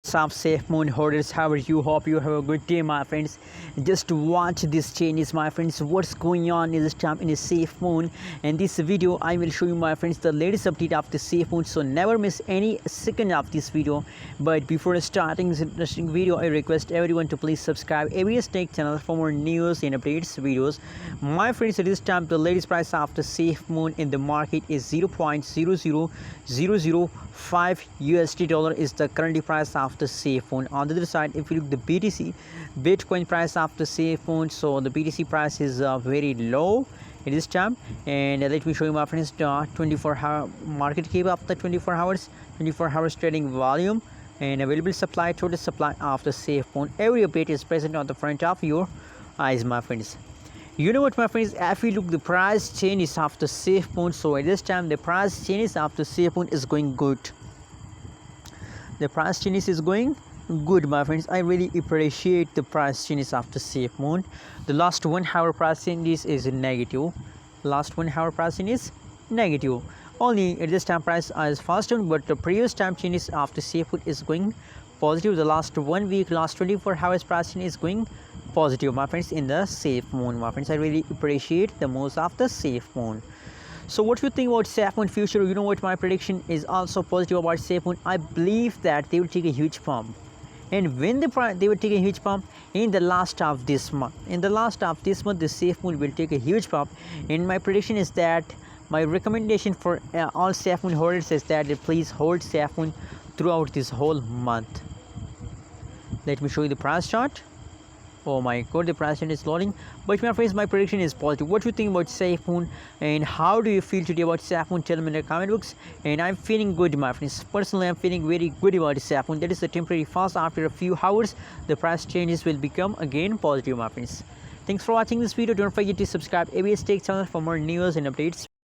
Some SafeMoon holders, how are you? Hope you have a good day, my friends. Just watch this changes, my friends. What's going on in this time in a SafeMoon? In this video I will show you, my friends, the latest update of the SafeMoon, so never miss any second of this video. But before starting this interesting video, I request everyone to please subscribe ABS Tech channel for more news and updates videos. My friends, at this time the latest price of the SafeMoon in the market is 0.00005 USD dollar is the current price of the SafeMoon. On the other side, if you look the BTC Bitcoin price of the SafeMoon, so the BTC price is very low at this time. And let me show you, my friends, the 24-hour market cap of the 24 hours trading volume and available supply, total supply of the SafeMoon. Every update is present on the front of your eyes, my friends. You know what, my friends, if you look the price changes of the SafeMoon, so at this time the price changes of the SafeMoon is going good. The price changes is going good, my friends. I really appreciate the price changes of the SafeMoon. The last 1 hour price changes is negative. Last 1 hour price change is negative. Only at this time price is faster, but the previous time changes of the SafeMoon is going positive. The last 1 week, last 24 hours price change is going positive, my friends, in the SafeMoon, my friends. I really appreciate the most of the SafeMoon. So what do you think about SafeMoon future? You know what, my prediction is also positive about SafeMoon. I believe that they will take a huge pump, and when they will take a huge pump in the last of this month. In the last of this month, the SafeMoon will take a huge pump, and my prediction is that my recommendation for all SafeMoon holders is that they please hold SafeMoon throughout this whole month. Let me show you the price chart. Oh my god, the price chart is loading. But my friends, my prediction is positive. What do you think about SafeMoon, and how do you feel today about SafeMoon? Tell me in the comment box. And I'm feeling good, my friends. Personally, I'm feeling very good about SafeMoon. That is a temporary fast. After a few hours, the price changes will become again positive, my friends. Thanks for watching this video. Don't forget to subscribe ABS Tech channel for more news and updates.